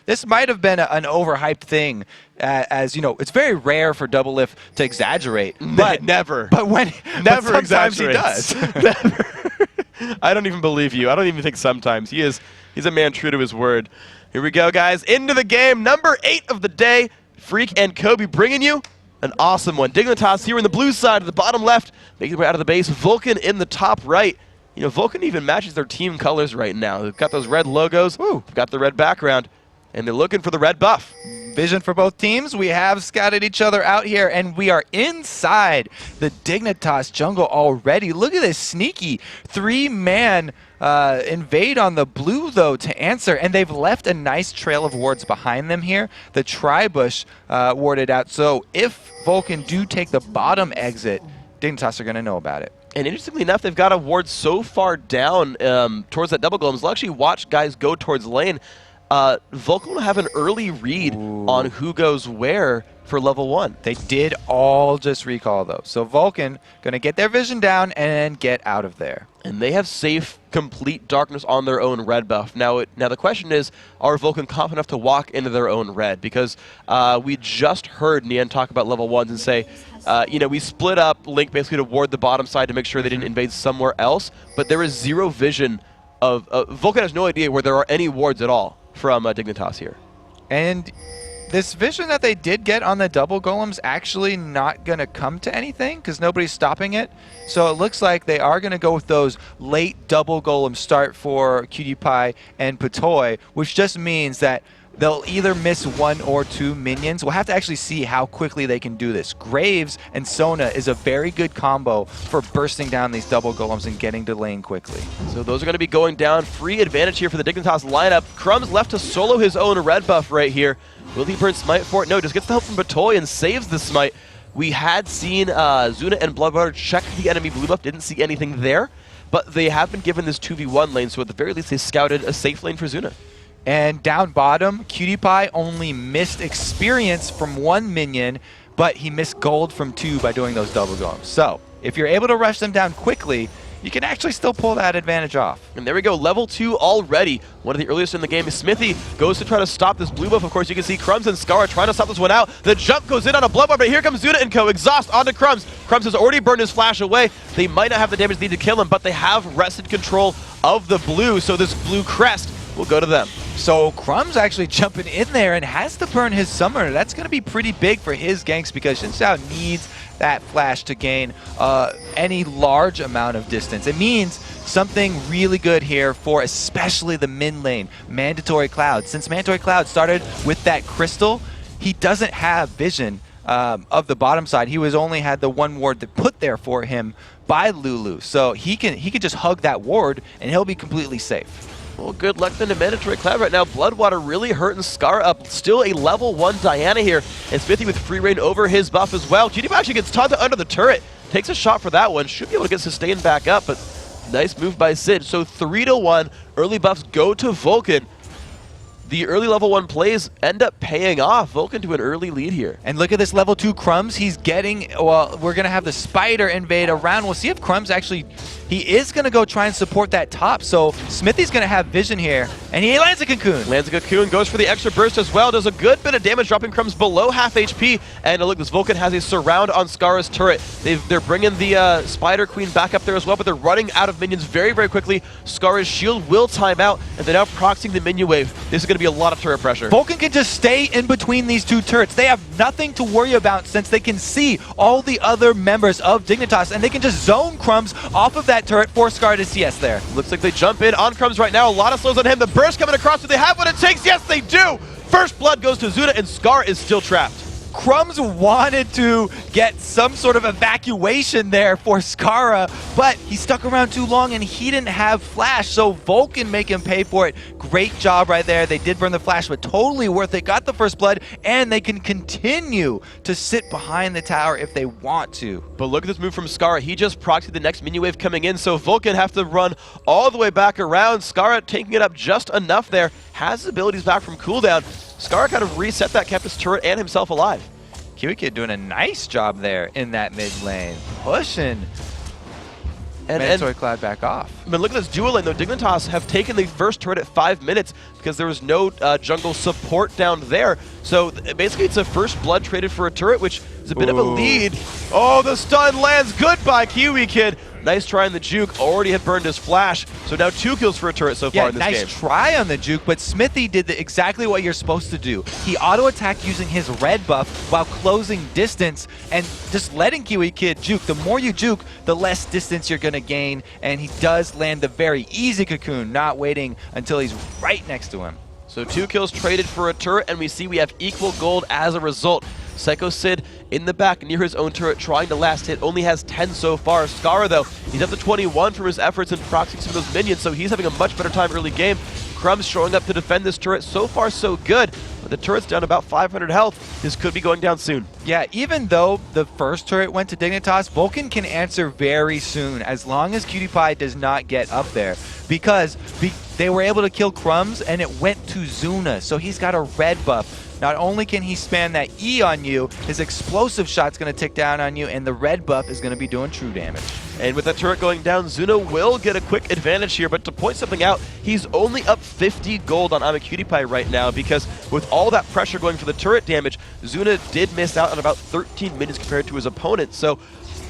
this might have been an overhyped thing, as you know, it's very rare for Doublelift to exaggerate. But never. But when never but sometimes exaggerates. he does. Never. I don't even believe you. I don't even think sometimes. He's a man true to his word. Here we go, guys. Into the game. Number 8 of the day. Freak and Kobe bringing you an awesome one. Dignitas here in the blue side of the bottom left, making their way out of the base. Vulcun in the top right. You know, Vulcun even matches their team colors right now. They've got those red logos. They've got the red background, and they're looking for the red buff. Vision for both teams. We have scouted each other out here, and we are inside the Dignitas jungle already. Look at this sneaky 3-man invade on the blue, though, to answer, and they've left a nice trail of wards behind them here. The Tribush warded out, so if Vulcun do take the bottom exit, Dignitas are going to know about it. And interestingly enough, they've got a ward so far down towards that double golems. They'll actually watch guys go towards lane. Vulcun will have an early read on who goes where for level 1. They did all just recall, though. So Vulcun going to get their vision down and get out of there. And they have safe, complete darkness on their own red buff. Now the question is, are Vulcun confident enough to walk into their own red? Because we just heard Nian talk about level 1s and say, you know, we split up Link basically to ward the bottom side to make sure they didn't invade somewhere else, but there is zero vision of... Vulcun has no idea where there are any wards at all from Dignitas here. And this vision that they did get on the double golems actually not going to come to anything because nobody's stopping it. So it looks like they are going to go with those late double golem start for Cutie Pie and Patoy, which just means that they'll either miss 1 or 2 minions. We'll have to actually see how quickly they can do this. Graves and Sona is a very good combo for bursting down these double golems and getting to lane quickly. So those are going to be going down. Free advantage here for the Dignitas lineup. Crumbs left to solo his own red buff right here. Will he burn Smite for it? No, just gets the help from Patoy and saves the Smite. We had seen Zuna and Bloodwater check the enemy blue buff. Didn't see anything there. But they have been given this 2v1 lane, so at the very least they scouted a safe lane for Zuna. And down bottom, Cutie Pie only missed experience from 1 minion, but he missed gold from 2 by doing those double golems. So, if you're able to rush them down quickly, you can actually still pull that advantage off. And there we go, level 2 already. One of the earliest in the game. Smithy goes to try to stop this blue buff. Of course, you can see Crumbs and Scara trying to stop this one out. The jump goes in on a blood bar, but here comes Zuna and co. Exhaust onto Crumbs. Crumbs has already burned his flash away. They might not have the damage needed to kill him, but they have wrested control of the blue, so this blue crest will go to them. So Crumbs actually jumping in there and has to burn his summoner. That's going to be pretty big for his ganks because Xin Zhao needs that flash to gain any large amount of distance. It means something really good here for especially the mid lane, Mandatory Cloud. Since Mandatory Cloud started with that crystal, he doesn't have vision of the bottom side. He was only had the 1 ward that put there for him by Lulu. So he can just hug that ward and he'll be completely safe. Well, good luck then to Mandatory Cloud right now. Bloodwater really hurting Scar up. Still a level 1 Diana here. And Smithy with free reign over his buff as well. GD actually gets taunted under the turret. Takes a shot for that one. Should be able to get sustained back up, but nice move by Sid. So 3-1. Early buffs go to Vulcun. The early level 1 plays end up paying off. Vulcun to an early lead here. And look at this level 2 Crumbs. He's getting, well, we're going to have the Spider invade around. We'll see if Crumbs actually, he is going to go try and support that top. So Smithy's going to have vision here. And he lands a Cocoon. Lands a Cocoon, goes for the extra burst as well. Does a good bit of damage, dropping Crumbs below half HP. And look, this Vulcun has a surround on Scara's turret. They're bringing the Spider Queen back up there as well, but they're running out of minions very, very quickly. Scara's shield will time out, and they're now proxying the minion wave. This is going to be a lot of turret pressure. Vulcun can just stay in between these 2 turrets. They have nothing to worry about since they can see all the other members of Dignitas, and they can just zone Crumbs off of that turret for Scar to CS there. Looks like they jump in on Crumbs right now. A lot of slows on him. The burst coming across. Do they have what it takes? Yes, they do! First blood goes to Zuna, and Scar is still trapped. Crumbs wanted to get some sort of evacuation there for Scara, but he stuck around too long and he didn't have flash, so Vulcun make him pay for it. Great job right there. They did burn the flash, but totally worth it. Got the first blood, and they can continue to sit behind the tower if they want to. But look at this move from Scara. He just proxied the next minion wave coming in, so Vulcun have to run all the way back around. Scara taking it up just enough there. Has his abilities back from cooldown. Scar kind of reset that, kept his turret and himself alive. Kiwi Kid doing a nice job there in that mid lane. Pushing Mandatory Cloud back off. But look at this dual lane, though. Dignitas have taken the first turret at 5 minutes because there was no jungle support down there. So basically, it's a first blood traded for a turret, which is a bit of a lead. Oh, the stun lands. Goodbye, Kiwi Kid. Nice try on the juke. Already had burned his flash. So now 2 kills for a turret so far in this game. Nice try on the juke, but Smithy did exactly what you're supposed to do. He auto-attacked using his red buff while closing distance and just letting Kiwi Kid juke. The more you juke, the less distance you're going to gain, and he does land the very easy cocoon, not waiting until he's right next to him. So 2 kills traded for a turret, and we see we have equal gold as a result. Psycho Sid in the back near his own turret trying to last hit, only has 10 so far. Skara, though, he's up to 21 from his efforts in proxying some of those minions, so he's having a much better time early game. Crumbs showing up to defend this turret. So far, so good. But the turret's down about 500 health. This could be going down soon. Yeah, even though the first turret went to Dignitas, Vulcun can answer very soon as long as QtPie does not get up there. Because they were able to kill Crumbs and it went to Zuna, so he's got a red buff. Not only can he spam that E on you, his explosive shot's going to tick down on you, and the red buff is going to be doing true damage. And with that turret going down, Zuna will get a quick advantage here, but to point something out, he's only up 50 gold on I'm a QtPie right now because with all that pressure going for the turret damage, Zuna did miss out on about 13 minions compared to his opponent. So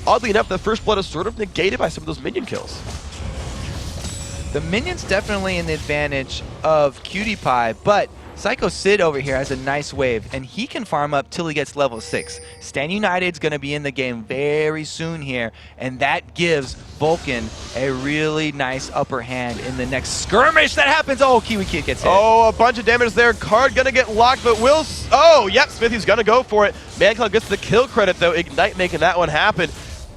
oddly enough, the first blood is sort of negated by some of those minion kills. The minion's definitely in the advantage of QtPie, but Psycho Sid over here has a nice wave, and he can farm up till he gets level 6. Stan United's going to be in the game very soon here, and that gives Vulcun a really nice upper hand in the next skirmish that happens. Oh, Kiwi Kid gets hit. Oh, a bunch of damage there. Card going to get locked, but will... Oh, yep, Smithy's going to go for it. ManCloud gets the kill credit, though. Ignite making that one happen.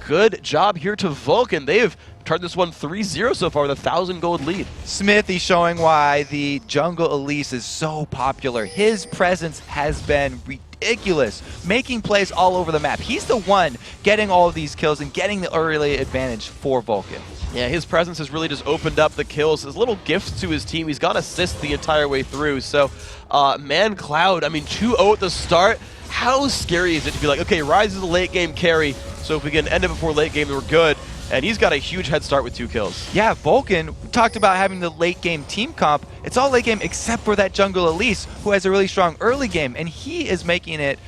Good job here to Vulcun. They've turned this one 3-0 so far with a 1,000 gold lead. Smithy showing why the jungle Elise is so popular. His presence has been ridiculous, making plays all over the map. He's the one getting all of these kills and getting the early advantage for Vulcun. Yeah, his presence has really just opened up the kills. His little gifts to his team. He's got assists the entire way through. So, ManCloud, I mean, 2-0 at the start. How scary is it to be like, okay, Ryze is a late game carry, so if we can end it before late game, then we're good. And he's got a huge head start with 2 kills. Yeah, Vulcun talked about having the late game team comp. It's all late game except for that jungle Elise, who has a really strong early game, and he is making it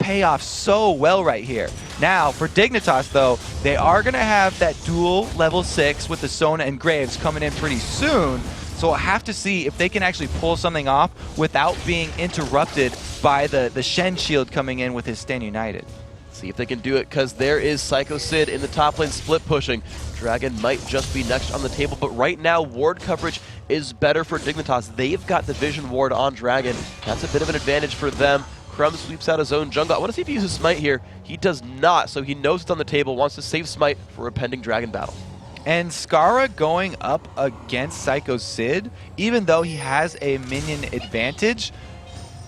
pay off so well right here. Now, for Dignitas, though, they are going to have that dual level 6 with the Sona and Graves coming in pretty soon. So we'll have to see if they can actually pull something off without being interrupted by the Shen shield coming in with his Stan United. See if they can do it, because there is Psycho Sid in the top lane split pushing. Dragon might just be next on the table, but right now ward coverage is better for Dignitas. They've got the vision ward on Dragon. That's a bit of an advantage for them. Crumb sweeps out his own jungle. I want to see if he uses Smite here. He does not, so he knows it's on the table, wants to save Smite for a pending Dragon battle. And Skara going up against Psycho Sid, even though he has a minion advantage,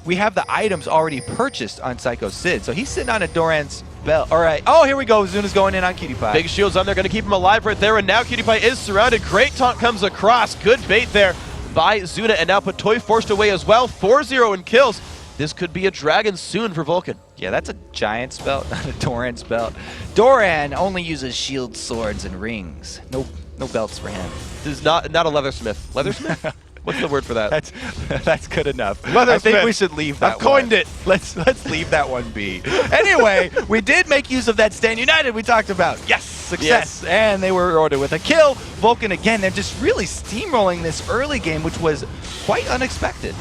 we have the items already purchased on Psycho Sid. So he's sitting on a Doran's belt. All right. Oh, here we go. Zuna's going in on QtPie. Big shields on there, going to keep him alive right there. And now QtPie is surrounded. Great taunt comes across. Good bait there by Zuna. And now Patoy forced away as well. 4-0 in kills. This could be a dragon soon for Vulcun. Yeah, that's a giant's belt, not a Doran's belt. Doran only uses shield, swords, and rings. No belts for him. This is not a leathersmith. Leathersmith? What's the word for that? That's good enough. I think we should leave that. I've coined it. Let's leave that one be. Anyway, we did make use of that Stan United we talked about. Yes, success. Yes. And they were rewarded with a kill. Vulcun again, they're just really steamrolling this early game, which was quite unexpected.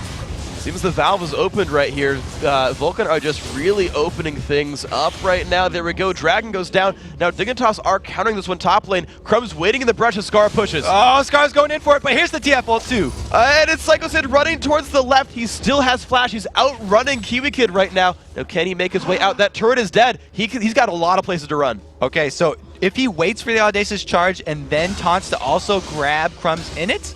Seems the valve is opened right here. Vulcun are just really opening things up right now. There we go. Dragon goes down. Now Dignitas are countering this one top lane. Crumb's waiting in the brush as Scar pushes. Oh, Scar's going in for it, but here's the TF ult too. And it's Psycho Sid running towards the left. He still has flash. He's outrunning Kiwi Kid right now. Now can he make his way out? That turret is dead. He's got a lot of places to run. Okay, so if he waits for the Audacious charge and then taunts to also grab Crumbs in it,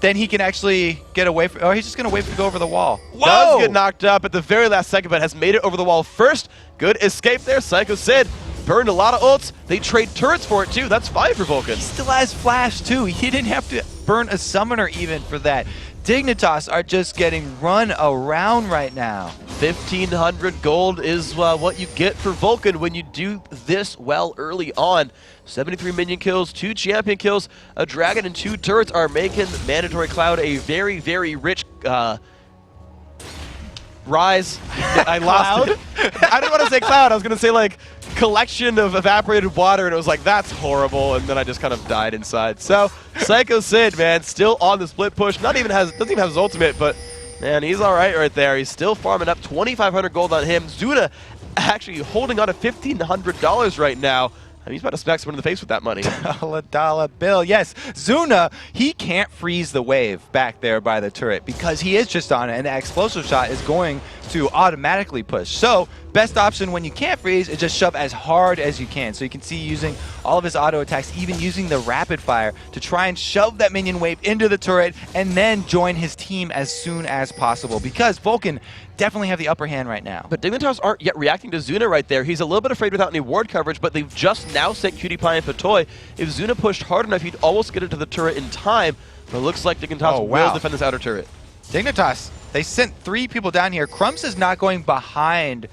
then he can actually get away from... Oh, he's just going to wait to go over the wall. Whoa! Does get knocked up at the very last second, but has made it over the wall first. Good escape there. Psycho Sid burned a lot of ults. They trade turrets for it, too. That's fine for Vulcun. He still has flash, too. He didn't have to burn a summoner even for that. Dignitas are just getting run around right now. 1,500 gold is what you get for Vulcun when you do this well early on. 73 minion kills, 2 champion kills, a dragon, and 2 turrets are making Mandatory Cloud a very, very rich rise. I lost it. I didn't want to say cloud. I was going to say like collection of evaporated water, and it was like, that's horrible, and then I just kind of died inside. So Psycho Sid, man, still on the split push. Doesn't even have his ultimate, but man, he's all right there. He's still farming up 2,500 gold on him. Zuna actually holding on to $1,500 right now. I mean, he's about to smack someone in the face with that money. $1 bill. Yes, Zuna, he can't freeze the wave back there by the turret because he is just on it, and that explosive shot is going to automatically push. So, best option when you can't freeze is just shove as hard as you can. So you can see using all of his auto attacks, even using the rapid fire to try and shove that minion wave into the turret and then join his team as soon as possible because Vulcun definitely have the upper hand right now. But Dignitas aren't yet reacting to Zuna right there. He's a little bit afraid without any ward coverage, but they've just now sent Cutie-Pie and Patoy. If Zuna pushed hard enough, he'd almost get into the turret in time, but it looks like Dignitas will defend this outer turret. Dignitas, they sent 3 people down here. Crumbs is not going behind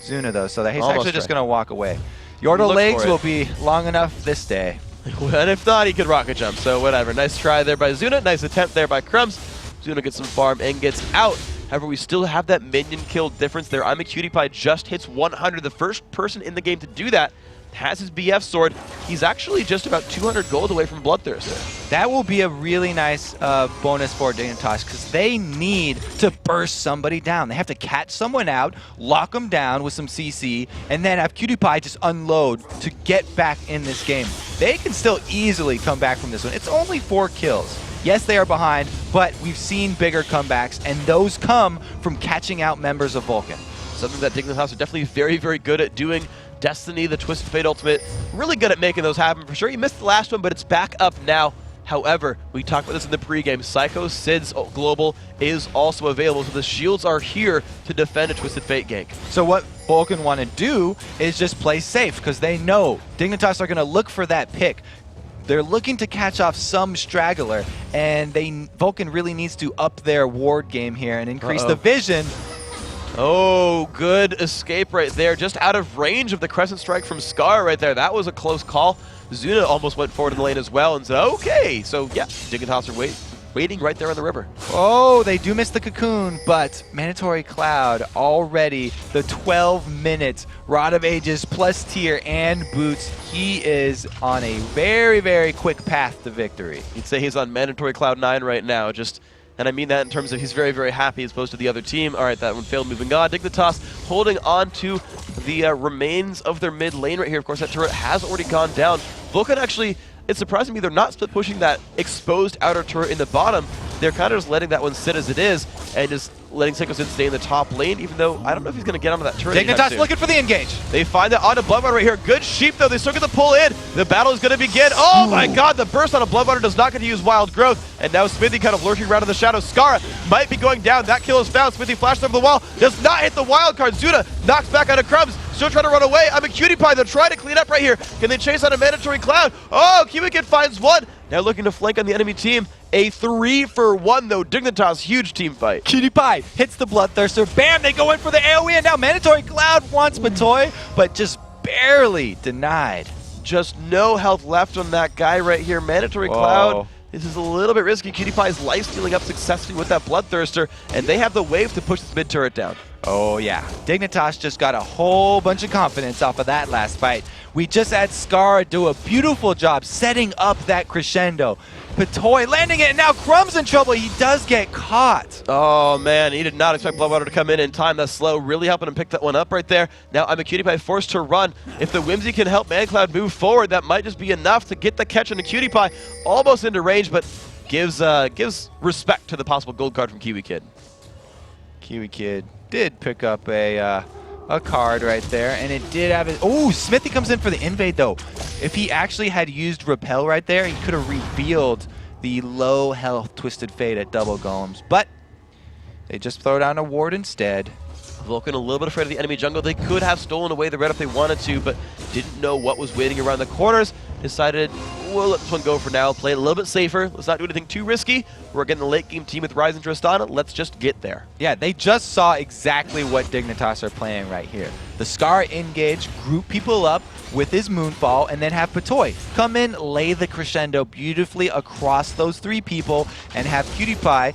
Zuna, though, so he's actually just going to walk away. Yordle legs will be long enough this day. And if not, he could rocket jump, so whatever. Nice try there by Zuna, nice attempt there by Crumbs. Zuna gets some farm and gets out. However, we still have that minion kill difference there. I'm a Cutie Pie just hits 100. The first person in the game to do that has his BF sword. He's actually just about 200 gold away from Bloodthirster. That will be a really nice bonus for Dignitas because they need to burst somebody down. They have to catch someone out, lock them down with some CC, and then have Cutie Pie just unload to get back in this game. They can still easily come back from this one. It's only 4 kills. Yes, they are behind, but we've seen bigger comebacks, and those come from catching out members of Vulcun. Something that Dignitas are definitely very, very good at doing. Destiny, the Twisted Fate ultimate, really good at making those happen for sure. You missed the last one, but it's back up now. However, we talked about this in the pregame. Psycho Sid's global is also available, so the shields are here to defend a Twisted Fate gank. So what Vulcun want to do is just play safe because they know Dignitas are going to look for that pick. They're looking to catch off some straggler, and Vulcun really needs to up their ward game here and increase the vision. Oh, good escape right there. Just out of range of the Crescent Strike from Scar right there. That was a close call. Zuna almost went forward in the lane as well and said, okay. So, yeah, Dignitas are waiting right there on the river. Oh, they do miss the cocoon, but Mandatory Cloud already the 12 minutes. Rod of Ages plus tier and boots. He is on a very, very quick path to victory. You'd say he's on Mandatory Cloud 9 right now. And I mean that in terms of he's very, very happy as opposed to the other team. All right, that one failed. Moving on. Dignitas holding on to the remains of their mid lane right here. Of course, that turret has already gone down. Vulcun actually, it's surprising me they're not split pushing that exposed outer turret in the bottom. They're kind of just letting that one sit as it is and just letting Psycho Sid stay in the top lane, even though I don't know if he's going to get onto that turret. Dignitas looking for the engage. They find that onto Bloodwater right here. Good sheep, though. They still get the pull in. The battle is going to begin. Oh, my God. The burst onto Bloodwater does not get to use Wild Growth. And now Smithy kind of lurking around in the shadows. Scar might be going down. That kill is found. Smithy flashes over the wall. Does not hit the wild card. Zuna knocks back out of Crumbs. Still trying to run away. I'm a Cutie Pie. They're trying to clean up right here. Can they chase out a Mandatory Cloud? Oh, Cubican finds one. Now looking to flank on the enemy team. A 3-for-1, though. Dignitas, huge team fight. Cutie Pie hits the Bloodthirster. Bam! They go in for the AoE, and now Mandatory Cloud wants Patoy, but just barely denied. Just no health left on that guy right here. Mandatory Cloud. This is a little bit risky. Cutie Pie's life stealing up successfully with that Bloodthirster, and they have the wave to push this mid turret down. Oh yeah, Dignitas just got a whole bunch of confidence off of that last fight. We just had Scar do a beautiful job setting up that crescendo. Patoy landing it, and now Crumb's in trouble. He does get caught. Oh man, he did not expect Bloodwater to come in time. That slow really helping him pick that one up right there. Now I'm a Cutie Pie forced to run. If the Whimsy can help ManCloud move forward, that might just be enough to get the catch on the Cutie Pie. Almost into range, but gives respect to the possible gold card from Kiwi Kid. Kiwi Kid did pick up a card right there, and it did have it. Oh, Smithy comes in for the invade, though. If he actually had used Repel right there, he could have revealed the low health Twisted Fate at double golems, but they just throw down a ward instead. Vulcun a little bit afraid of the enemy jungle. They could have stolen away the red if they wanted to, but didn't know what was waiting around the corners. decided we'll let this one go for now, play it a little bit safer. Let's not do anything too risky. We're getting the late game team with Ryze and Tristana. Let's just get there. Yeah, they just saw exactly what Dignitas are playing right here. The Scar engage, group people up with his Moonfall, and then have Patoy come in, lay the crescendo beautifully across those three people, and have PewDiePie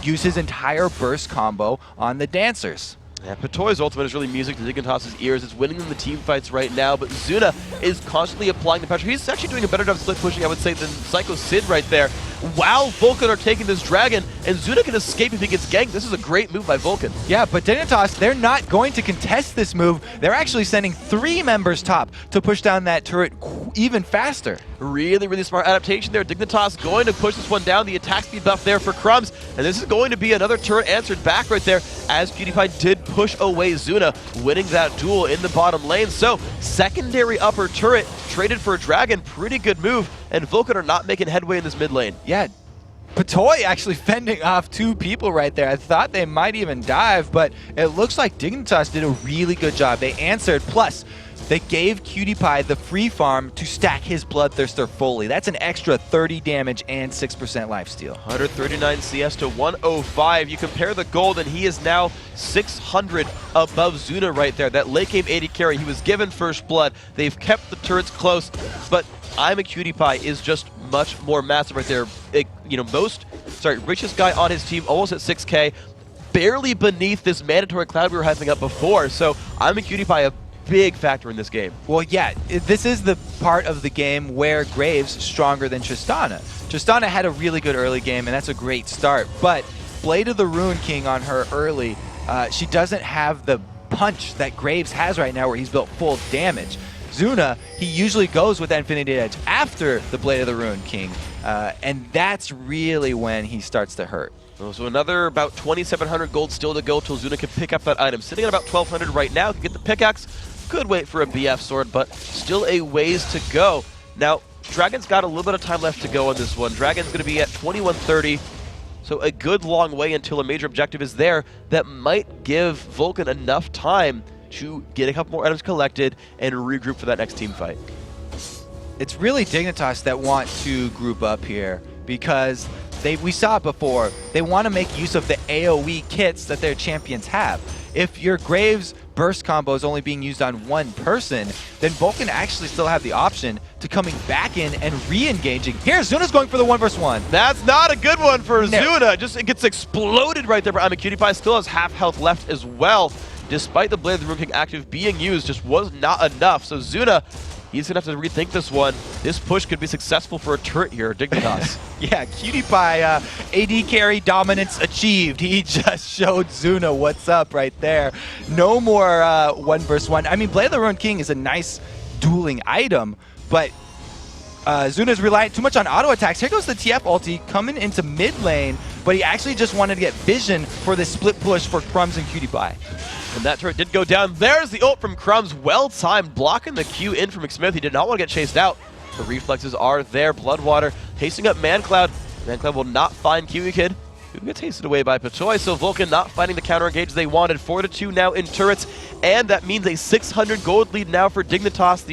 use his entire burst combo on the dancers. Yeah, Patoy's ultimate is really music to Dignitas' ears. It's winning them the team fights right now, but Zuna is constantly applying the pressure. He's actually doing a better job split pushing, I would say, than Psycho Sid right there. While Vulcun are taking this dragon, and Zuna can escape if he gets ganked. This is a great move by Vulcun. Yeah, but Dignitas, they're not going to contest this move. They're actually sending 3 members top to push down that turret even faster. Really, really smart adaptation there. Dignitas going to push this one down. The attack speed buff there for Crumbs. And this is going to be another turret answered back right there as PewDiePie did push away Zuna, winning that duel in the bottom lane. So, secondary upper turret traded for a dragon. Pretty good move. And Vulcun are not making headway in this mid lane. Yeah, Patoy actually fending off 2 people right there. I thought they might even dive, but it looks like Dignitas did a really good job. They answered, plus they gave PewDiePie the free farm to stack his Bloodthirster fully. That's an extra 30 damage and 6% lifesteal. 139 CS to 105. You compare the gold, and he is now 600 above Zuna right there. That late game 80 carry, he was given first blood. They've kept the turrets close, but I'm a PewDiePie is just much more massive right there. Richest guy on his team, almost at 6K, barely beneath this mandatory cloud we were hyping up before. So I'm a PewDiePie, a big factor in this game. Well, yeah, this is the part of the game where Graves stronger than Tristana. Tristana had a really good early game, and that's a great start, but Blade of the Ruin King on her early, she doesn't have the punch that Graves has right now where he's built full damage. Zuna, he usually goes with that Infinity Edge after the Blade of the Ruin King, and that's really when he starts to hurt. So another about 2,700 gold still to go till Zuna can pick up that item. Sitting at about 1,200 right now, can get the pickaxe. Could wait for a BF sword, but still a ways to go. Now, Dragon's got a little bit of time left to go on this one. Dragon's going to be at 2130, so a good long way until a major objective is there that might give Vulcun enough time to get a couple more items collected and regroup for that next team fight. It's really Dignitas that want to group up here because we saw it before. They want to make use of the AoE kits that their champions have. If your Graves burst combo is only being used on one person, then Vulcun actually still have the option to coming back in and re-engaging. Here, Zuna's going for the 1v1. That's not a good one for Zuna. Just it gets exploded right there. But I'm a PewDiePie still has half health left as well. Despite the Blade of the Ruin King active being used, just was not enough. So Zuna, he's going to have to rethink this one. This push could be successful for a turret here, Dignitas. Yeah, PewDiePie, AD carry dominance achieved. He just showed Zuna what's up right there. No more 1v1. I mean, Blade of the Ruin King is a nice dueling item, but Zuna's reliant too much on auto attacks. Here goes the TF ulti coming into mid lane, but he actually just wanted to get vision for this split push for Crumbs and PewDiePie. And that turret did go down. There's the ult from Crumbs. Well-timed, blocking the Q in from McSmith. He did not want to get chased out. The reflexes are there. Bloodwater tasting up ManCloud. ManCloud will not find Kiwi Kid, who gets tasted away by Patoy. So Vulcun not finding the counter engage they wanted. 4-2 now in turrets. And that means a 600 gold lead now for Dignitas.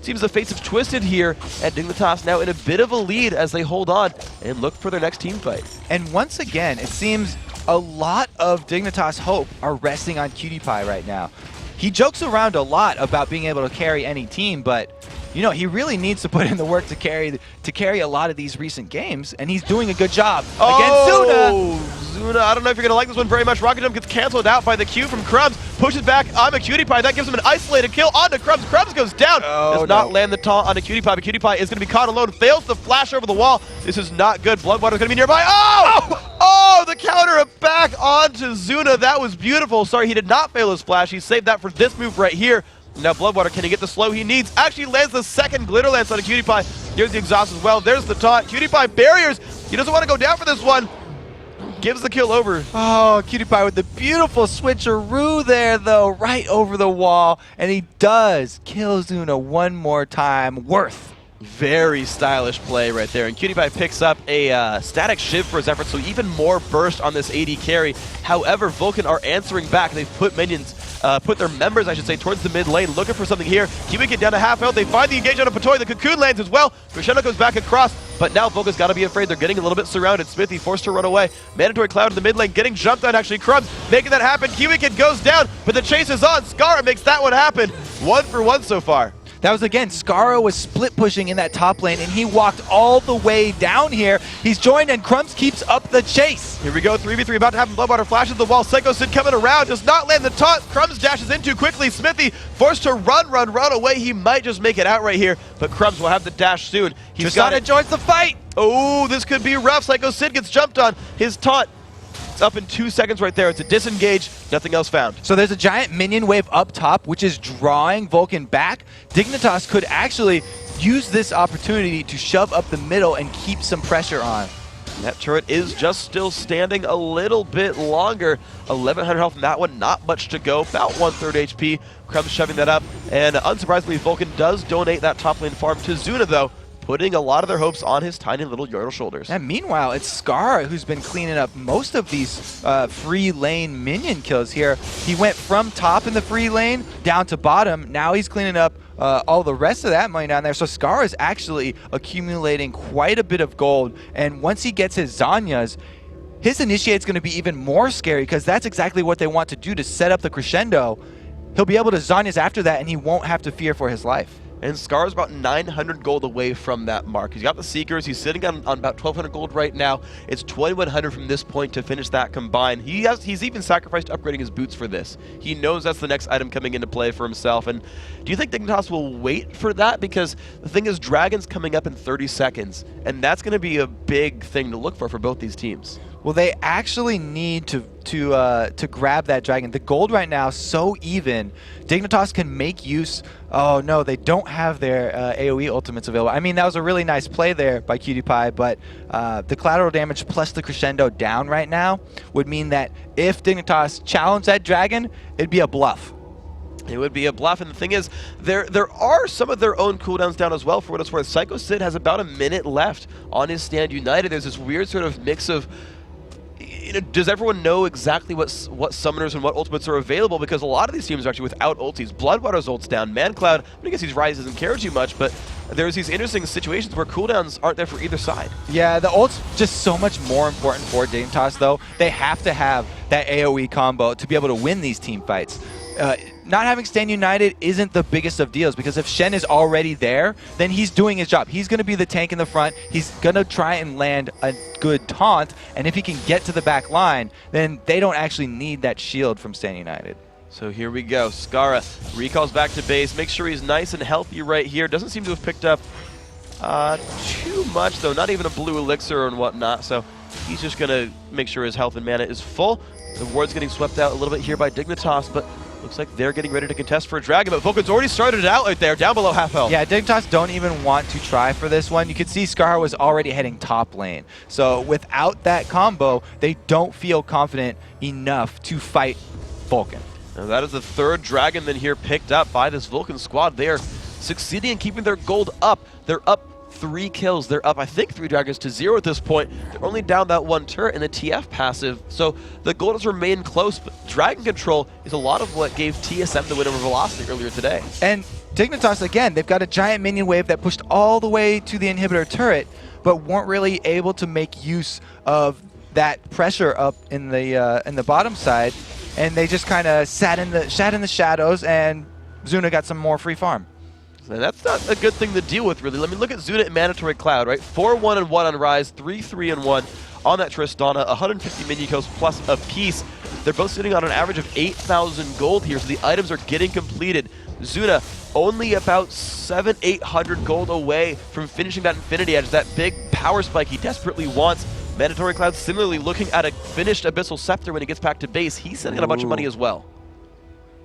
Seems the fates have twisted here, and Dignitas now in a bit of a lead as they hold on and look for their next team fight. And once again, it seems a lot of Dignitas' hope are resting on PewDiePie right now. He jokes around a lot about being able to carry any team, but you know, he really needs to put in the work to carry a lot of these recent games, and he's doing a good job against Zuna. Zuna, I don't know if you're going to like this one very much. Rocket Jump gets canceled out by the Q from Crumbs. Pushes back on a PewDiePie. That gives him an isolated kill onto Crumbs. Crumbs goes down. Does not land the taunt on a PewDiePie. But PewDiePie is going to be caught alone. Fails to flash over the wall. This is not good. Bloodwater is going to be nearby. Oh, the counter back onto Zuna. That was beautiful. Sorry, he did not fail his splash. He saved that for this move right here. Now Bloodwater, can he get the slow he needs? Actually lands the second glitter lance on a PewDiePie. Here's the exhaust as well. There's the taunt. PewDiePie barriers. He doesn't want to go down for this one. Gives the kill over. Oh, PewDiePie with the beautiful switcheroo there, though, right over the wall. And he does kill Zuna one more time. Worth Very stylish play right there. And QtPie picks up a static shiv for his efforts, so even more burst on this AD carry. However, Vulcun are answering back. They've put minions, put their members, I should say, towards the mid lane, looking for something here. Kiwi get down to half health. They find the engage on a Patoy. The cocoon lands as well. Crescendo goes back across, but now Vulcan's got to be afraid. They're getting a little bit surrounded. Smithy forced to run away. Mandatory Cloud in the mid lane, getting jumped on actually. Crumbs making that happen. Kiwi goes down, but the chase is on. Skara makes that one happen. 1 for 1 so far. That was, again, Skara was split pushing in that top lane, and he walked all the way down here. He's joined, and Crumbs keeps up the chase. Here we go, 3v3, about to happen. Bloodwater flashes the wall. Psycho Sid coming around, does not land the taunt. Crumbs dashes in too quickly. Smithy forced to run away. He might just make it out right here, but Crumbs will have the dash soon. He's got it. Joins the fight. Oh, this could be rough. Psycho Sid gets jumped on. His taunt. It's up in 2 seconds right there. It's a disengage. Nothing else found. So there's a giant minion wave up top, which is drawing Vulcun back. Dignitas could actually use this opportunity to shove up the middle and keep some pressure on. That turret is just still standing a little bit longer. 1100 health in that one, not much to go. About 1/3 HP. Crumbs shoving that up. And unsurprisingly, Vulcun does donate that top lane farm to Zuna, though, putting a lot of their hopes on his tiny little Yordle shoulders. And meanwhile, it's Skara who's been cleaning up most of these free lane minion kills here. He went from top in the free lane down to bottom. Now he's cleaning up all the rest of that money down there. So Skara is actually accumulating quite a bit of gold. And once he gets his Zanyas, his Initiate's going to be even more scary, because that's exactly what they want to do to set up the crescendo. He'll be able to Zanyas after that, and he won't have to fear for his life. And Scar's about 900 gold away from that mark. He's got the Seekers. He's sitting on about 1,200 gold right now. It's 2,100 from this point to finish that combine. He's even sacrificed upgrading his boots for this. He knows that's the next item coming into play for himself. And do you think Dignitas will wait for that? Because the thing is, Dragon's coming up in 30 seconds, and that's going to be a big thing to look for both these teams. Well, they actually need to grab that dragon. The gold right now so even. Dignitas can make use. Oh no, they don't have their AoE ultimates available. I mean, that was a really nice play there by QtPie, but the collateral damage plus the crescendo down right now would mean that if Dignitas challenged that dragon, it'd be a bluff. It would be a bluff, and the thing is, there are some of their own cooldowns down as well, for what it's worth. Psycho Sid has about a minute left on his Stand United. There's this weird sort of mix of, does everyone know exactly what summoners and what ultimates are available? Because a lot of these teams are actually without ultis. Bloodwater's ult's down. ManCloud, I guess he's Rise doesn't care too much, but there's these interesting situations where cooldowns aren't there for either side. Yeah, the ult's just so much more important for Dignitas, though. They have to have that AoE combo to be able to win these team fights. Not having Stand United isn't the biggest of deals, because if Shen is already there, then he's doing his job. He's going to be the tank in the front. He's going to try and land a good taunt, and if he can get to the back line, then they don't actually need that shield from Stand United. So here we go. Skara recalls back to base. Make sure he's nice and healthy right here. Doesn't seem to have picked up too much, though. Not even a blue elixir and whatnot, so he's just going to make sure his health and mana is full. The ward's getting swept out a little bit here by Dignitas, but looks like they're getting ready to contest for a dragon, but Vulcan's already started it out right there, down below half health. Yeah, Dignitas don't even want to try for this one. You can see Skara was already heading top lane. So without that combo, they don't feel confident enough to fight Vulcan. Now that is the third dragon then here picked up by this Vulcan squad. They are succeeding in keeping their gold up. They're up 3 kills. They're up, I think, 3 dragons to 0 at this point. They're only down that 1 turret in the TF passive, so the gold has remained close, but dragon control is a lot of what gave TSM the win over Velocity earlier today. And Dignitas, again, they've got a giant minion wave that pushed all the way to the inhibitor turret, but weren't really able to make use of that pressure up in the bottom side, and they just kind of sat in the shadows, and Zuna got some more free farm. And that's not a good thing to deal with, really. Let me look at Zuna and Mandatory Cloud, right? 4-1-1 on Rise, 3-3-1 on that Tristana, 150 minion kills plus a piece. They're both sitting on an average of 8,000 gold here, so the items are getting completed. Zuna only about 700-800 gold away from finishing that Infinity Edge, that big power spike he desperately wants. Mandatory Cloud similarly looking at a finished Abyssal Scepter when he gets back to base. He's sitting on a bunch of money as well.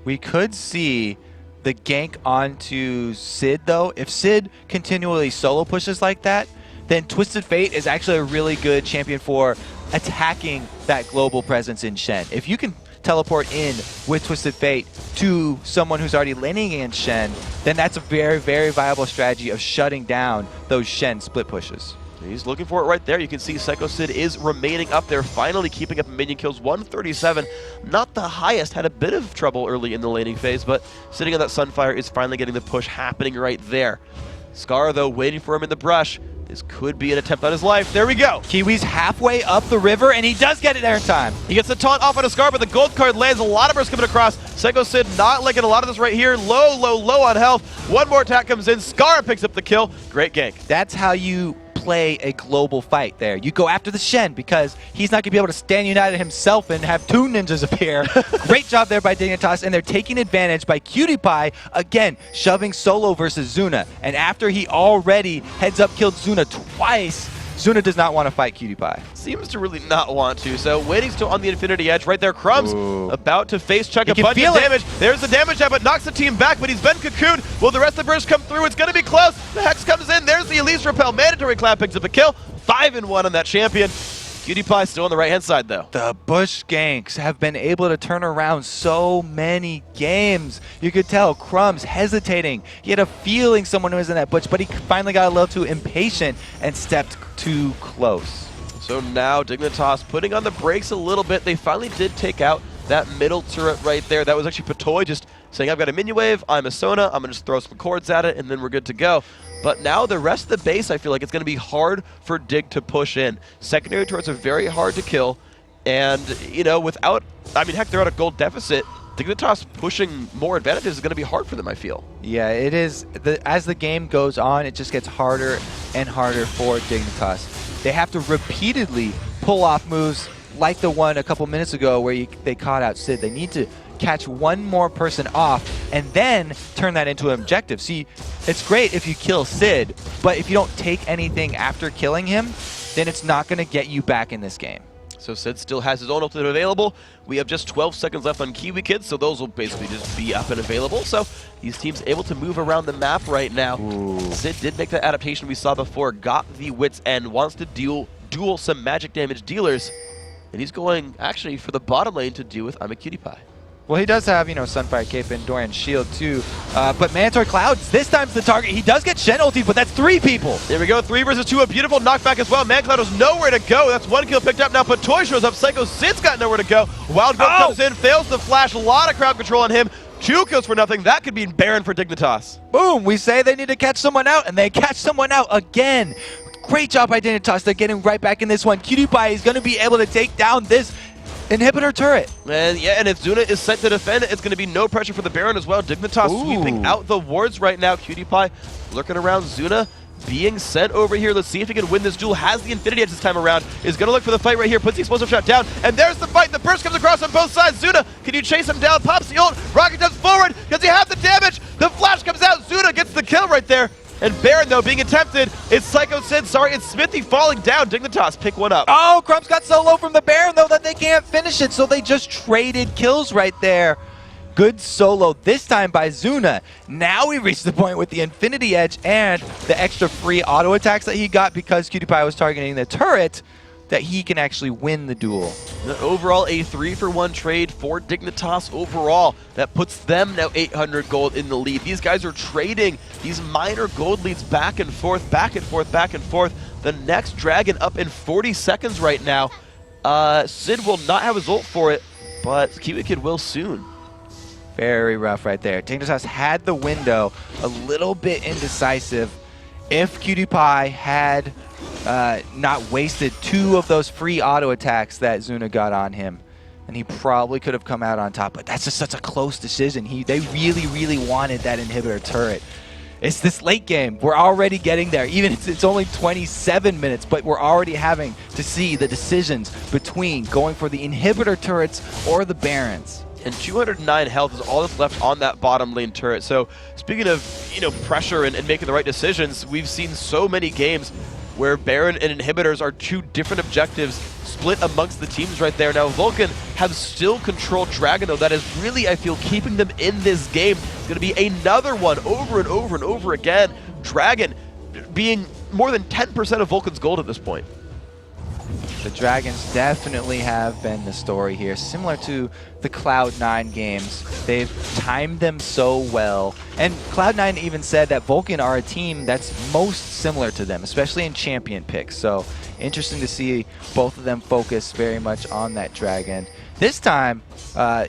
We could see the gank onto Sid, though. If Sid continually solo pushes like that, then Twisted Fate is actually a really good champion for attacking that global presence in Shen. If you can teleport in with Twisted Fate to someone who's already laning against Shen, then that's a very, very viable strategy of shutting down those Shen split pushes. He's looking for it right there. You can see Psycho Sid is remaining up there, finally keeping up minion kills. 137, not the highest. Had a bit of trouble early in the laning phase, but sitting on that Sunfire is finally getting the push happening right there. Scar, though, waiting for him in the brush. This could be an attempt on his life. There we go. Kiwi's halfway up the river, and he does get it there in time. He gets the taunt off on a Scar, but the gold card lands. A lot of bursts coming across. Psycho Sid not liking a lot of this right here. Low, low, low on health. One more attack comes in. Scar picks up the kill. Great gank. That's how you play a global fight there. You go after the Shen because he's not going to be able to stand united himself and have two ninjas appear. Great job there by Dignitas, and they're taking advantage by PewDiePie, again, shoving solo versus Zuna. And after he already heads up killed Zuna twice, Zuna does not want to fight PewDiePie. Seems to really not want to, so waiting still on the Infinity Edge. Right there, Crumbs about to face check a bunch of damage. There's the damage jab, but knocks the team back, but he's been cocooned. Will the rest of the burst come through? It's going to be close. The Hex comes in. There's the Elise Repel. Mandatory Clap picks up a kill. 5-1 on that champion. PewDiePie still on the right-hand side, though. The Bush ganks have been able to turn around so many games. You could tell Crumbs hesitating. He had a feeling someone was in that Bush, but he finally got a little too impatient and stepped too close. So now Dignitas putting on the brakes a little bit. They finally did take out that middle turret right there. That was actually Patoy just saying, I've got a minion wave, I'm a Sona, I'm going to just throw some cords at it, and then we're good to go. But now the rest of the base, I feel like it's going to be hard for Dig to push in. Secondary turrets are very hard to kill, and, you know, without, I mean, heck, they're at a gold deficit. Dignitas pushing more advantages is going to be hard for them, I feel. Yeah, it is. As the game goes on, it just gets harder and harder for Dignitas. They have to repeatedly pull off moves like the one a couple minutes ago where they caught out Sid. They need to catch one more person off and then turn that into an objective. See, it's great if you kill Sid, but if you don't take anything after killing him, then it's not going to get you back in this game. So Sid still has his own ultimate available. We have just 12 seconds left on Kiwi Kids, so those will basically just be up and available. So these teams able to move around the map right now. Ooh. Sid did make that adaptation we saw before, got the Wits End, wants to duel some magic damage dealers, and he's going actually for the bottom lane to deal with I'm a Cutie Pie. Well, he does have, you know, Sunfire Cape and Dorian's Shield too, but Mandatory Clouds, this time's the target. He does get Shen ulti, but that's 3 people. There we go, 3 versus 2, a beautiful knockback as well. Man Cloud has nowhere to go. That's 1 kill picked up. Now Patoy shows up. Psycho Sid's got nowhere to go. Wild Growth comes in, fails to flash. A lot of crowd control on him. 2 kills for nothing. That could be Baron for Dignitas. Boom, we say they need to catch someone out, and they catch someone out again. Great job by Dignitas. They're getting right back in this one. PewDiePie is going to be able to take down this inhibitor turret. And yeah, and if Zuna is set to defend, it's going to be no pressure for the Baron as well. Dignitas sweeping out the wards right now. PewDiePie lurking around. Zuna being sent over here. Let's see if he can win this duel. Has the Infinity Edge this time around. Is going to look for the fight right here. Puts the explosive shot down. And there's the fight. The burst comes across on both sides. Zuna, can you chase him down? Pops the ult. Rocket jumps forward. Does he have the damage? The flash comes out. Zuna gets the kill right there. And Baron, though, being attempted. It's Psycho Sid. Sorry, it's Smithy falling down. Dignitas pick one up. Oh, Crumbs got so low from the Baron, though, that they can't finish it. So they just traded kills right there. Good solo this time by Zuna. Now we reach the point with the Infinity Edge and the extra free auto attacks that he got because PewDiePie was targeting the turret, that he can actually win the duel. Overall, a 3-for-1 trade for Dignitas overall. That puts them now 800 gold in the lead. These guys are trading these minor gold leads back and forth, back and forth, back and forth. The next dragon up in 40 seconds right now. Sid will not have his ult for it, but Kiwi Kid will soon. Very rough right there. Dignitas had the window, a little bit indecisive. If PewDiePie had not wasted 2 of those free auto attacks that Zuna got on him, and he probably could have come out on top, but that's just such a close decision. They really, really wanted that inhibitor turret. It's this late game. We're already getting there. Even if it's only 27 minutes, but we're already having to see the decisions between going for the inhibitor turrets or the Barons. And 209 health is all that's left on that bottom lane turret. So speaking of, you know, pressure and making the right decisions, we've seen so many games where Baron and inhibitors are 2 different objectives split amongst the teams right there. Now Vulcun have still controlled Dragon, though. That is really, I feel, keeping them in this game. It's going to be another one over and over and over again. Dragon being more than 10% of Vulcan's gold at this point. The Dragons definitely have been the story here, similar to the Cloud9 games. They've timed them so well. And Cloud9 even said that Vulcun are a team that's most similar to them, especially in champion picks. So interesting to see both of them focus very much on that Dragon. This time,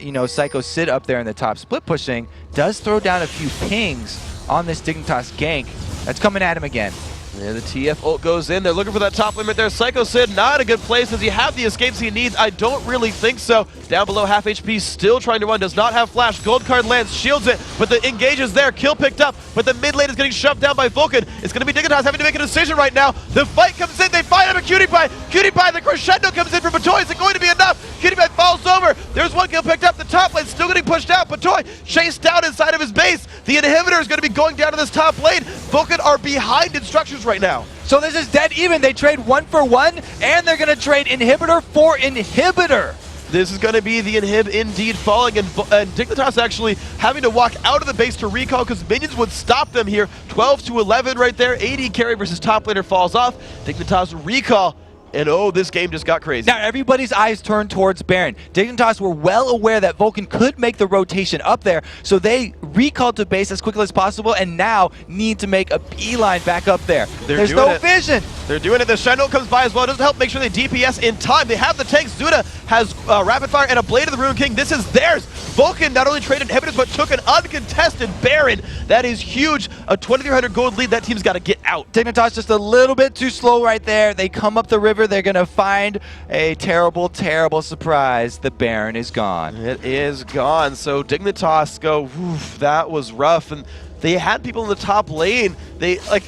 you know, Psycho Sid up there in the top split pushing does throw down a few pings on this Dignitas gank that's coming at him again. Yeah, the TF ult goes in. They're looking for that top limit there. Psycho Sid not in a good place. Does he have the escapes he needs? I don't really think so. Down below, half HP, still trying to run. Does not have flash. Gold card lands, shields it, but the engage is there. Kill picked up, but the mid lane is getting shoved down by Vulcun. It's going to be Dignitas having to make a decision right now. The fight comes in. They find him a Cutie Pie. Cutie Pie, the crescendo comes in for Patoy. Is it going to be enough? Cutie Pie falls over. There's one kill picked up. The top lane still getting pushed out. Patoy chased down inside of his base. The inhibitor is going to be going down to this top lane. Vulcun are behind instructions right now. So this is dead even. They trade 1 for 1, and they're going to trade inhibitor for inhibitor. This is going to be the inhib indeed falling, and Dignitas actually having to walk out of the base to recall because minions would stop them here. 12 to 11 right there. AD carry versus top laner falls off. Dignitas recall. And oh, this game just got crazy. Now everybody's eyes turned towards Baron. Dignitas were well aware that Vulcun could make the rotation up there, so they recalled to base as quickly as possible and now need to make a beeline back up there. There's no vision. They're doing it. The Shendel comes by as well. It doesn't help make sure they DPS in time. They have the tanks. Zuna has Rapid Fire and a Blade of the Ruin King. This is theirs. Vulcun not only traded inhibitors, but took an uncontested Baron. That is huge. A 2,300 gold lead. That team's got to get out. Dignitas just a little bit too slow right there. They come up the river. They're going to find a terrible, terrible surprise. The Baron is gone. It is gone. So Dignitas go, oof, that was rough. And they had people in the top lane. They, like,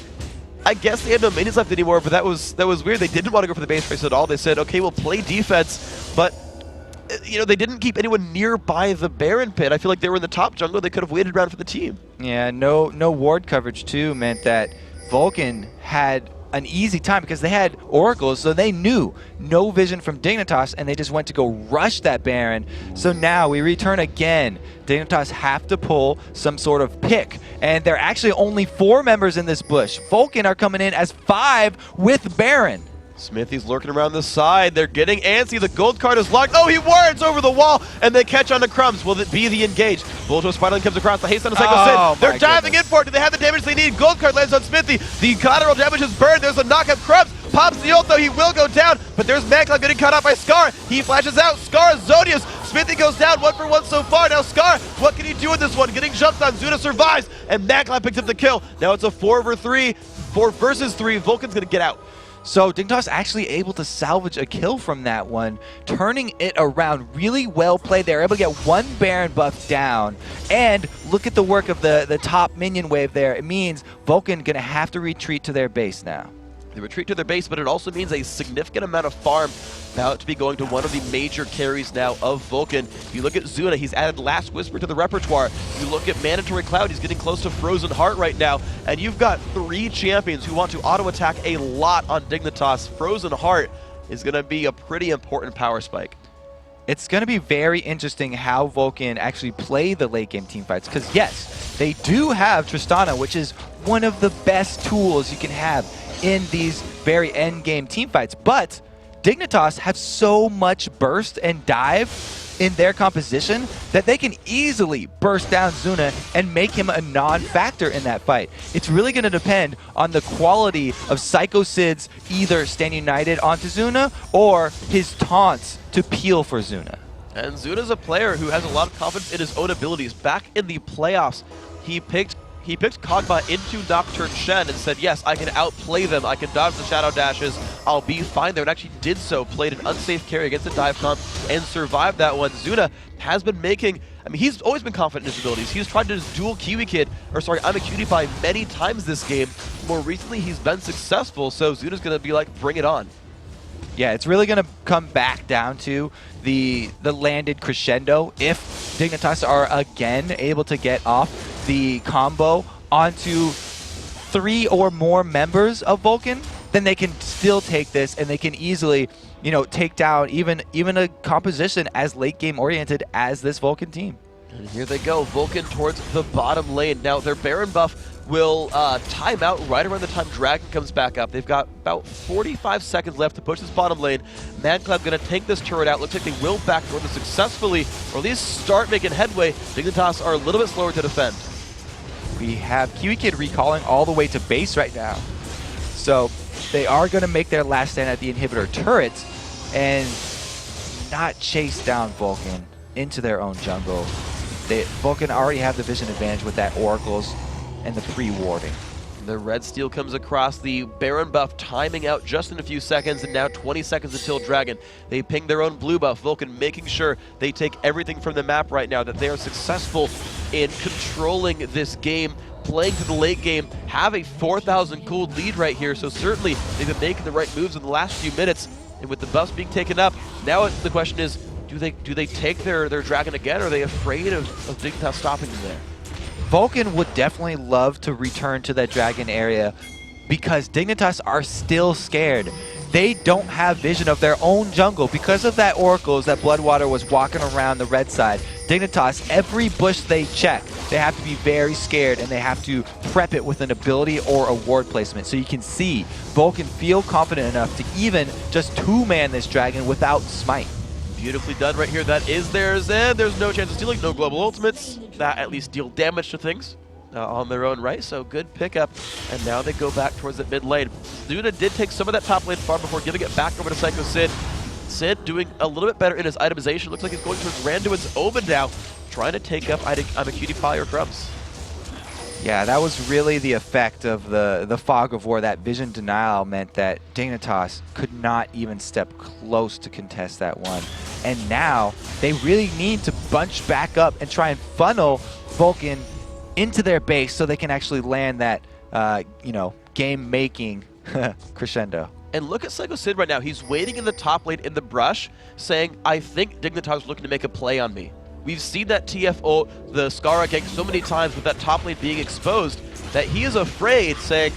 I guess they had no minions left anymore, but that was weird. They didn't want to go for the base race at all. They said, okay, we'll play defense, but you know, they didn't keep anyone nearby the Baron pit. I feel like they were in the top jungle. They could have waited around for the team. Yeah, no ward coverage too meant that Vulcun had an easy time because they had oracles, so they knew no vision from Dignitas, and they just went to go rush that Baron. So now we return again. Dignitas have to pull some sort of pick, and there are actually only 4 members in this bush. Vulcun are coming in as 5 with Baron. Smithy's lurking around the side. They're getting antsy. The gold card is locked. Oh, he wards over the wall, and they catch on to Crumbs. Will it be the engage? Voltos finally comes across the haste on a Psycho Sid. They're diving in for it. Do they have the damage they need? Gold card lands on Smithy. The collateral damage is burned. There's a knock up. Crumbs pops the ult, though. He will go down, but there's Magla getting cut off by Scar. He flashes out. Scar Zodius. Smithy goes down 1 for 1 so far. Now Scar, what can he do in this one? Getting jumped on. Zuna survives, and Magla picks up the kill. Now it's a 4 versus 3. Vulcan's going to get out. So Dignitas actually able to salvage a kill from that one, turning it around. Really well played. They're able to get 1 Baron buff down. And look at the work of the top minion wave there. It means Vulcun going to have to retreat to their base now. They retreat to their base, but it also means a significant amount of farm now to be going to one of the major carries now of Vulcun. You look at Zuna, he's added Last Whisper to the repertoire. You look at Mandatory Cloud, he's getting close to Frozen Heart right now. And you've got 3 champions who want to auto-attack a lot on Dignitas. Frozen Heart is going to be a pretty important power spike. It's going to be very interesting how Vulcun actually play the late game team fights, because yes, they do have Tristana, which is one of the best tools you can have in these very end game team fights, but Dignitas have so much burst and dive in their composition that they can easily burst down Zuna and make him a non-factor in that fight. It's really going to depend on the quality of Psycho Sid's either stand united onto Zuna or his taunts to peel for Zuna. And Zuna's a player who has a lot of confidence in his own abilities. Back in the playoffs, he picked Kog'Maw into Nocturne Shen and said, yes, I can outplay them. I can dodge the shadow dashes. I'll be fine there. And actually did so. Played an unsafe carry against the dive comp and survived that one. Zuna has been making, I mean, he's always been confident in his abilities. He's tried to just dual Kiwi Kid, or sorry, I'm a Cutie Pie many times this game. More recently, he's been successful. So Zuna's going to be like, bring it on. Yeah, it's really going to come back down to the landed crescendo. If Dignitas are again able to get off the combo onto 3 or more members of Vulcun, then they can still take this and they can easily, you know, take down even a composition as late game oriented as this Vulcun team. And here they go, Vulcun towards the bottom lane. Now their Baron buff will time out right around the time Dragon comes back up. They've got about 45 seconds left to push this bottom lane. ManCloud going to take this turret out. Looks like they will backdoor this successfully, or at least start making headway. Dignitas are a little bit slower to defend. We have Kiwi Kid recalling all the way to base right now. So they are going to make their last stand at the inhibitor turrets and not chase down Vulcun into their own jungle. Vulcun already have the vision advantage with that Oracles and the pre-warding. The red steel comes across, the Baron buff timing out just in a few seconds, and now 20 seconds until Dragon. They ping their own blue buff. Vulcun making sure they take everything from the map right now, that they are successful in controlling this game, playing to the late game, have a 4,000 gold lead right here, so certainly they've been making the right moves in the last few minutes, and with the buffs being taken up, now the question is, do they take their Dragon again, or are they afraid of Dignitas stopping them there? Vulcun would definitely love to return to that Dragon area because Dignitas are still scared. They don't have vision of their own jungle because of that Oracles that Bloodwater was walking around the red side. Dignitas, every bush they check, they have to be very scared and they have to prep it with an ability or a ward placement. So you can see Vulcun feel confident enough to even just two-man this Dragon without smite. Beautifully done right here. That is theirs, and there's no chance of stealing, no global ultimates. That at least deal damage to things on their own right, so good pickup. And now they go back towards that mid lane. Zuna did take some of that top lane farm before giving it back over to Psycho Sid. Sid doing a little bit better in his itemization. Looks like he's going towards Randuin's Omen now, trying to take up I'm a Cutie Pie or Crumbs. Yeah, that was really the effect of the Fog of War. That vision denial meant that Dignitas could not even step close to contest that one. And now they really need to bunch back up and try and funnel Vulcun into their base so they can actually land that, game-making crescendo. And look at Psycho Sid right now. He's waiting in the top lane in the brush, saying, I think Dignitas is looking to make a play on me. We've seen that TFO, the Skara gank, so many times with that top lane being exposed that he is afraid, saying,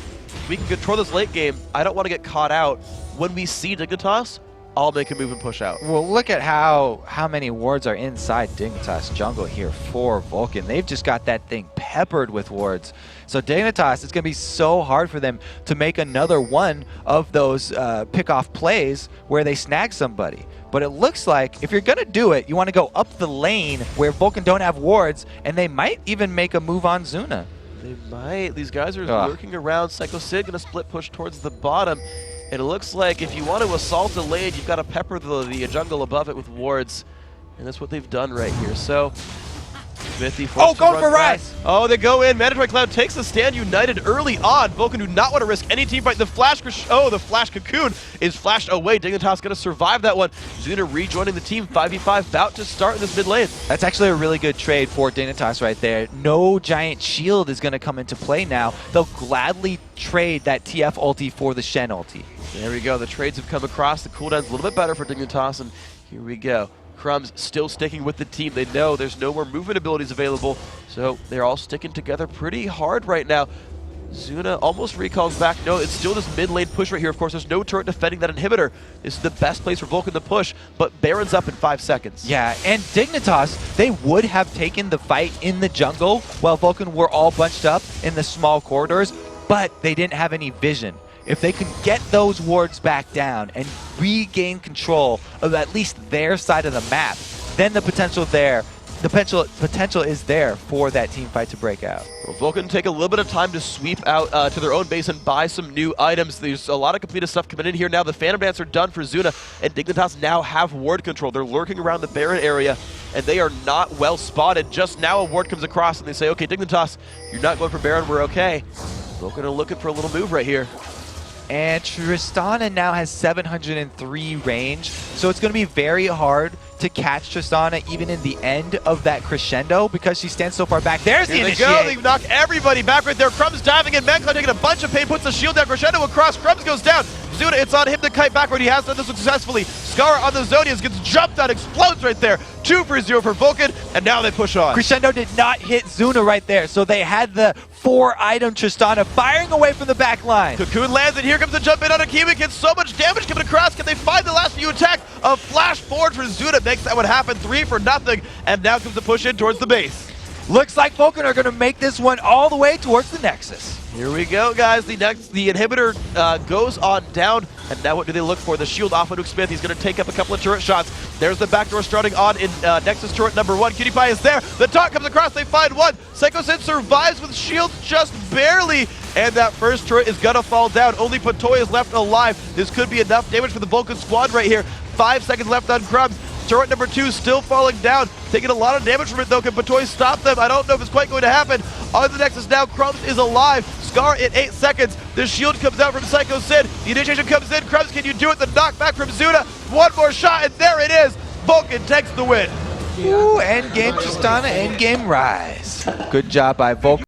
we can control this late game. I don't want to get caught out. When we see Dignitas, I'll make a move and push out. Well, look at how many wards are inside Dignitas jungle here for Vulcun. They've just got that thing peppered with wards. So Dignitas, it's going to be so hard for them to make another one of those pick-off plays where they snag somebody. But it looks like if you're going to do it, you want to go up the lane where Vulcun don't have wards, and they might even make a move on Zuna. They might. These guys are lurking around. Psycho Sid going to split push towards the bottom. And it looks like if you want to assault a lane, you've got to pepper the jungle above it with wards. And that's what they've done right here. So, Smithy going for Rise! Oh, they go in. Mandatory Cloud takes the stand united early on. Vulcun do not want to risk any team fight. The Flash Cocoon is flashed away. Dignitas going to survive that one. Zuna rejoining the team. 5v5 about to start in this mid lane. That's actually a really good trade for Dignitas right there. No giant shield is going to come into play now. They'll gladly trade that TF ulti for the Shen ulti. There we go. The trades have come across. The cooldown's a little bit better for Dignitas, and here we go. Crumbs still sticking with the team. They know there's no more movement abilities available, so they're all sticking together pretty hard right now. Zuna almost recalls back. No, it's still this mid lane push right here. Of course, there's no turret defending that inhibitor. This is the best place for Vulcun to push, but Baron's up in 5 seconds. Yeah, and Dignitas, they would have taken the fight in the jungle while Vulcun were all bunched up in the small corridors, but they didn't have any vision. If they can get those wards back down and regain control of at least their side of the map, then the potential is there for that team fight to break out. Well, Vulcun take a little bit of time to sweep out to their own base and buy some new items. There's a lot of completed stuff coming in here now. The Phantom Dance are done for Zuna, and Dignitas now have ward control. They're lurking around the Baron area, and they are not well spotted. Just now a ward comes across, and they say, okay, Dignitas, you're not going for Baron, we're okay. Vulcun are looking for a little move right here. And Tristana now has 703 range, so it's going to be very hard to catch Tristana even in the end of that crescendo because she stands so far back. There's the initiate. There they go. They knock everybody back right there. Crumbs diving in. ManCloud taking a bunch of pain, puts the shield down. Crescendo across. Crumbs goes down. Zuna, it's on him to kite backward. He has done this successfully. Skara on the Zodias gets jumped on, explodes right there. 2-for-0 for Vulcun, and now they push on. Crescendo did not hit Zuna right there, so they had the 4-item Tristana firing away from the back line. Cocoon lands, and here comes the jump in on a Kiwi. Gets so much damage coming across. Can they find the last few attack? A flash forward for Zuna makes that one happen. 3-for-0, and now comes the push in towards the base. Looks like Vulcun are going to make this one all the way towards the Nexus. Here we go, guys. The inhibitor goes on down, and now what do they look for? The shield off of Nuke Smith. He's going to take up a couple of turret shots. There's the backdoor starting on in Nexus turret number 1. Cutie Pie is there. The taunt comes across. They find one. Psycho Sid survives with shield just barely, and that first turret is going to fall down. Only Patoy is left alive. This could be enough damage for the Vulcun squad right here. 5 seconds left on Crumbs. Turret number 2 still falling down, taking a lot of damage from it though. Can Patoy stop them? I don't know if it's quite going to happen. On the Nexus now, Crumbs is alive. Scar in 8 seconds. The shield comes out from Psycho Sid. The initiation comes in. Crumbs, can you do it? The knockback from Zuna. One more shot, and there it is. Vulcun takes the win. Ooh, endgame Tristana, endgame Rise. Good job by Vulcun.